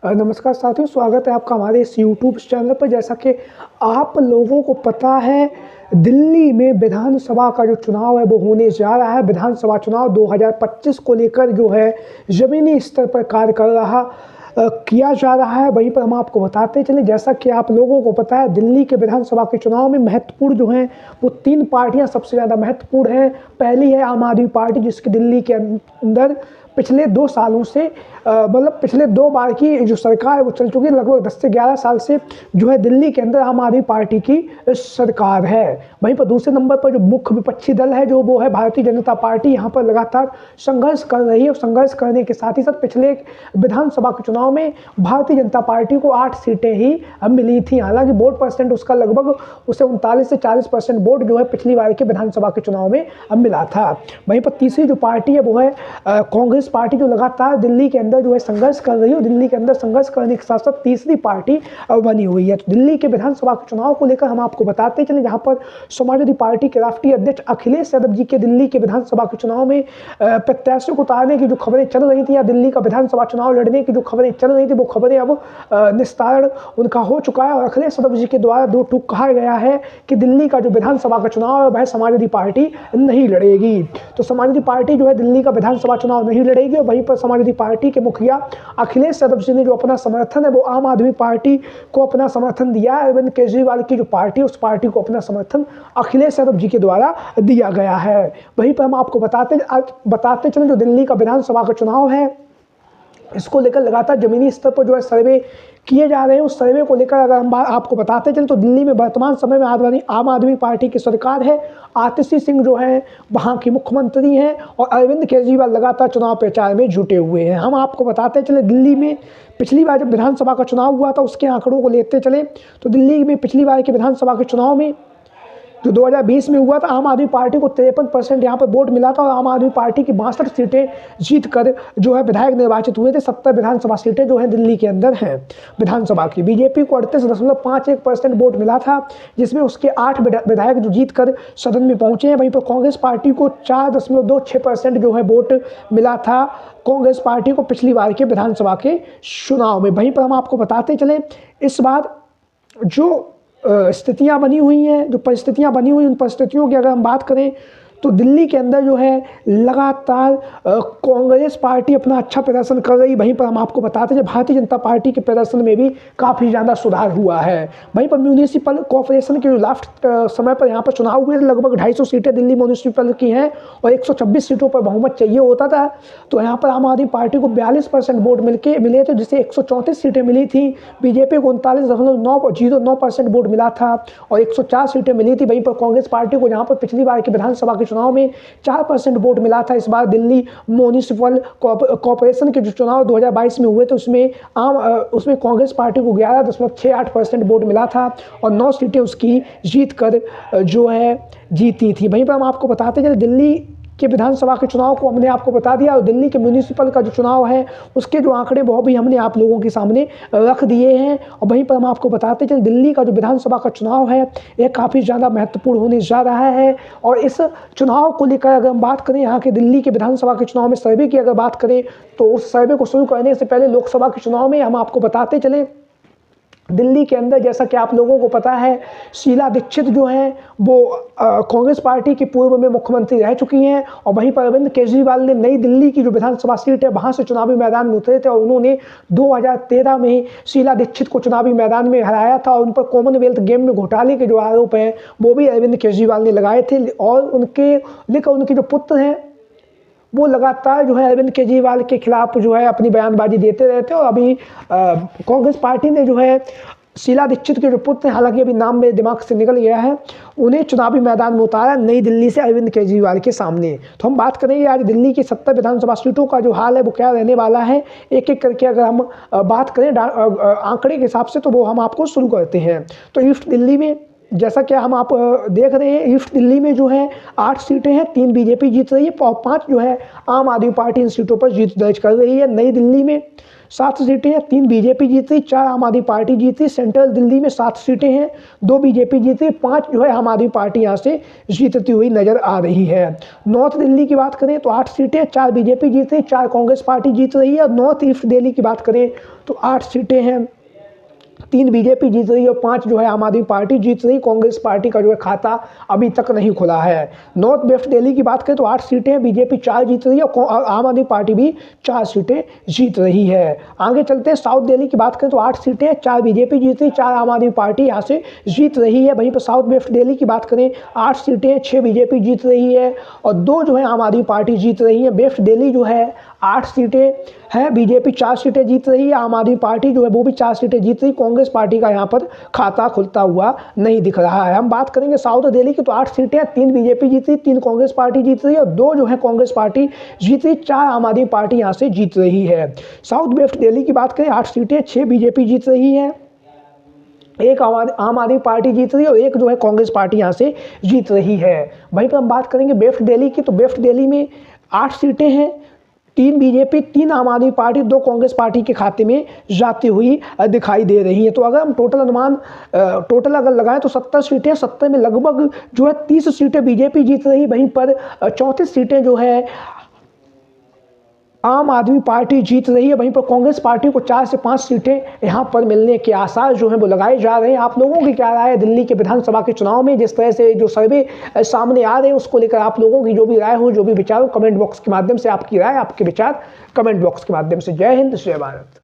नमस्कार साथियों, स्वागत है आपका हमारे इस यूट्यूब चैनल पर। जैसा कि आप लोगों को पता है, दिल्ली में विधानसभा का जो चुनाव है वो होने जा रहा है। विधानसभा चुनाव 2025 को लेकर जो है ज़मीनी स्तर पर कार्य किया जा रहा है। वहीं पर हम आपको बताते चलें, जैसा कि आप लोगों को पता है, दिल्ली के विधानसभा के चुनाव में महत्वपूर्ण जो हैं वो 3 पार्टियां सबसे ज़्यादा महत्वपूर्ण हैं। पहली है आम आदमी पार्टी, जिसकी दिल्ली के अंदर पिछले 2 सालों से मतलब पिछले 2 बार की जो सरकार है वो चल चुकी है। लगभग 10 से 11 साल से जो है दिल्ली के अंदर आम आदमी पार्टी की सरकार है। वहीं पर दूसरे नंबर पर जो मुख्य विपक्षी दल है जो वो है भारतीय जनता पार्टी, यहाँ पर लगातार संघर्ष कर रही है। और संघर्ष करने के साथ ही साथ पिछले विधानसभा के चुनाव में भारतीय जनता पार्टी को 8 सीटें ही मिली थी। हालांकि वोट परसेंट उसका लगभग उसे 39 से 40% वोट जो है पिछली बार के विधानसभा के चुनाव में मिला था। वहीं पर तीसरी जो पार्टी है वो है कांग्रेस पार्टी, जो लगातार दिल्ली के अंदर जो है संघर्ष कर रही है। दिल्ली के अंदर संघर्ष करने के साथ साथ तीसरी पार्टी बनी हुई है। तो दिल्ली के विधानसभा के चुनाव को लेकर हम आपको बताते चले, जहां पर समाजवादी पार्टी के राष्ट्रीय अध्यक्ष अखिलेश यादव जी के दिल्ली के विधानसभा के चुनाव में प्रत्याशियों को उतारने की जो खबरें चल रही थी या दिल्ली का विधानसभा चुनाव लड़ने की जो खबरें चल रही थी, वो खबरें अब निस्तारण उनका हो चुका है। और अखिलेश यादव जी के द्वारा 2 टूक कहा गया है कि दिल्ली का जो विधानसभा का चुनाव है वह समाजवादी पार्टी नहीं लड़ेगी। तो समाजवादी पार्टी जो है दिल्ली का विधानसभा चुनाव नहीं लड़ेगी। और वहीं पर समाजवादी पार्टी के मुखिया अखिलेश यादव जी ने जो अपना समर्थन है वो आम आदमी पार्टी को अपना समर्थन दिया है। अरविंद केजरीवाल की जो पार्टी है उस पार्टी को अपना समर्थन अखिलेश यादव जी के द्वारा दिया गया है। वहीं पर हम आपको बताते चलें, जो दिल्ली का विधानसभा का चुनाव है इसको लेकर लगातार जमीनी स्तर पर जो है सर्वे किए जा रहे हैं। उस सर्वे को लेकर अगर हम आपको बताते चलें तो दिल्ली में वर्तमान समय में आम आदमी पार्टी की सरकार है। आतिशी सिंह जो है वहाँ की मुख्यमंत्री हैं और अरविंद केजरीवाल लगातार चुनाव प्रचार में जुटे हुए हैं। हम आपको बताते चले, दिल्ली में पिछली बार जब विधानसभा का चुनाव हुआ था उसके आंकड़ों को लेते चले तो दिल्ली में पिछली बार के विधानसभा के चुनाव में जो 2020 में हुआ था, आम आदमी पार्टी को 53% यहाँ पर वोट मिला था। और आम आदमी पार्टी की 62 सीटें जीत कर जो है विधायक निर्वाचित हुए थे। 70 विधानसभा सीटें जो है दिल्ली के अंदर हैं विधानसभा की। बीजेपी को 38.51% वोट मिला था, जिसमें उसके 8 विधायक जो जीत कर सदन में पहुँचे हैं। वहीं पर कांग्रेस पार्टी को 4.26% जो है वोट मिला था कांग्रेस पार्टी को पिछली बार के विधानसभा के चुनाव में। वहीं पर हम आपको बताते चलें, इस बार जो स्थितियां बनी हुई हैं, जो परिस्थितियां बनी हुई, उन परिस्थितियों की अगर हम बात करें तो दिल्ली के अंदर जो है लगातार कांग्रेस पार्टी अपना अच्छा प्रदर्शन कर रही। वहीं पर हम आपको बताते हैं भारतीय जनता पार्टी के प्रदर्शन में भी काफ़ी ज़्यादा सुधार हुआ है। वहीं पर म्यूनिसिपल कॉर्पोरेशन के जो लास्ट समय पर यहाँ पर चुनाव हुए, लगभग 250 सीटें दिल्ली म्यूनिसिपल की हैं और 126 सीटों पर बहुमत चाहिए होता था। तो यहाँ पर आम आदमी पार्टी को 42% वोट मिले थे, जिससे 134 सीटें मिली थी। बीजेपी को 39.09% वोट मिला था और 104 सीटें मिली थी। वहीं पर कांग्रेस पार्टी को यहाँ पर पिछली बार के विधानसभा के चुनाव में 4% वोट मिला था। इस बार दिल्ली म्यूनिसिपल कॉर्पोरेशन के जो चुनाव 2022 में हुए थे उसमें कांग्रेस पार्टी को 11.68% वोट मिला था और 9 सीटें उसकी जीत कर जो है जीती थी। वहीं पर हम आपको बताते चले, दिल्ली के विधानसभा के चुनाव को हमने आपको बता दिया और दिल्ली के म्यूनिसिपल का जो चुनाव है उसके जो आंकड़े वो भी हमने आप लोगों के सामने रख दिए हैं। और वहीं पर हम आपको बताते चलें, दिल्ली का जो विधानसभा का चुनाव है ये काफ़ी ज़्यादा महत्वपूर्ण होने जा रहा है। और इस चुनाव को लेकर अगर हम बात करें, यहाँ के दिल्ली के विधानसभा के चुनाव में सर्वे की अगर बात करें तो उस सर्वे को शुरू करने से पहले लोकसभा के चुनाव में हम आपको बताते चलें, दिल्ली के अंदर जैसा कि आप लोगों को पता है, शीला दीक्षित जो हैं वो कांग्रेस पार्टी की पूर्व में मुख्यमंत्री रह चुकी हैं। और वहीं पर अरविंद केजरीवाल ने नई दिल्ली की जो विधानसभा सीट है वहां से चुनावी मैदान में उतरे थे और उन्होंने 2013 में शीला दीक्षित को चुनावी मैदान में हराया था। और उन पर कॉमनवेल्थ गेम में घोटाले के जो आरोप हैं वो भी अरविंद केजरीवाल ने लगाए थे। और उनके जो पुत्र हैं वो लगातार जो है अरविंद केजरीवाल के खिलाफ जो है अपनी बयानबाजी देते रहते हैं। और अभी कांग्रेस पार्टी ने जो है शीला दीक्षित के जो पुत्र हैं, हालांकि अभी नाम मेरे दिमाग से निकल गया है, उन्हें चुनावी मैदान में उतारा नई दिल्ली से अरविंद केजरीवाल के सामने। तो हम बात करेंगे आज दिल्ली की 70 विधानसभा सीटों का जो हाल है वो क्या रहने वाला है, एक एक करके अगर हम बात करें आंकड़े के हिसाब से तो वो हम आपको शुरू करते हैं। तो ईस्ट दिल्ली में जैसा कि हम आप देख रहे हैं, ईस्ट दिल्ली में जो है 8 सीटें हैं, 3 बीजेपी जीत रही है और 5 जो है आम आदमी पार्टी इन सीटों पर जीत दर्ज कर रही है। नई दिल्ली में 7 सीटें हैं, 3 बीजेपी जीत रही, 4 आम आदमी पार्टी जीत रही। सेंट्रल दिल्ली में 7 सीटें हैं, 2 बीजेपी जीत रही, 5 जो है आम आदमी पार्टी यहाँ से जीतती हुई नजर आ रही है। नॉर्थ दिल्ली की बात करें तो 8 सीटें, 4 बीजेपी जीत रही, 4 कांग्रेस पार्टी जीत रही है। और नॉर्थ ईस्ट दिल्ली की बात करें तो 8 सीटें हैं, 3 बीजेपी जीत रही है और 5 जो है आम आदमी पार्टी जीत रही। कांग्रेस पार्टी का जो है खाता अभी तक नहीं खुला है। नॉर्थ वेस्ट दिल्ली की बात करें तो 8 सीटें, बीजेपी 4 जीत रही है और आम आदमी पार्टी भी 4 सीटें जीत रही है। आगे चलते हैं, साउथ दिल्ली की बात करें तो 8 सीटें, 4 बीजेपी जीत रही, 4 आम आदमी पार्टी यहाँ से जीत रही है। वहीं पर साउथ वेस्ट दिल्ली की बात करें 8 सीटें, 6 बीजेपी जीत रही है और 2 जो है आम आदमी पार्टी जीत रही है। वेस्ट दिल्ली जो है 8 सीटें हैं, बीजेपी 4 सीटें जीत रही है, आम आदमी पार्टी जो है वो भी 4 सीटें जीत रही। कांग्रेस पार्टी का यहाँ पर खाता खुलता हुआ नहीं दिख रहा है। हम बात करेंगे साउथ दिल्ली की तो 8 सीटें हैं, 3 बीजेपी जीत रही, 3 कांग्रेस पार्टी जीत रही है और 2 जो है कांग्रेस पार्टी जीत रही, 4 आम आदमी पार्टी यहाँ से जीत रही है। साउथ वेस्ट दिल्ली की बात करें 8 सीटें, 6 बीजेपी जीत रही है, 1 आम आदमी पार्टी जीत रही है और 1 जो है कांग्रेस पार्टी यहाँ से जीत रही है। वहीं पर हम बात करेंगे वेस्ट दिल्ली की तो वेस्ट दिल्ली में 8 सीटें हैं, 3 बीजेपी, 3 आम आदमी पार्टी, 2 कांग्रेस पार्टी के खाते में जाती हुई दिखाई दे रही है। तो अगर हम टोटल अगर लगाएं तो 70 सीटें, 70 में लगभग जो है 30 सीटें बीजेपी जीत रही, वहीं पर 34 सीटें जो है आम आदमी पार्टी जीत रही है। वहीं पर कांग्रेस पार्टी को 4 से 5 सीटें यहां पर मिलने के आसार जो हैं वो लगाए जा रहे हैं। आप लोगों की क्या राय है दिल्ली के विधानसभा के चुनाव में? जिस तरह से जो सर्वे सामने आ रहे हैं उसको लेकर आप लोगों की जो भी राय हो, जो भी विचार हो, कमेंट बॉक्स के माध्यम से आपकी राय, आपके विचार कमेंट बॉक्स के माध्यम से। जय हिंद, जय भारत।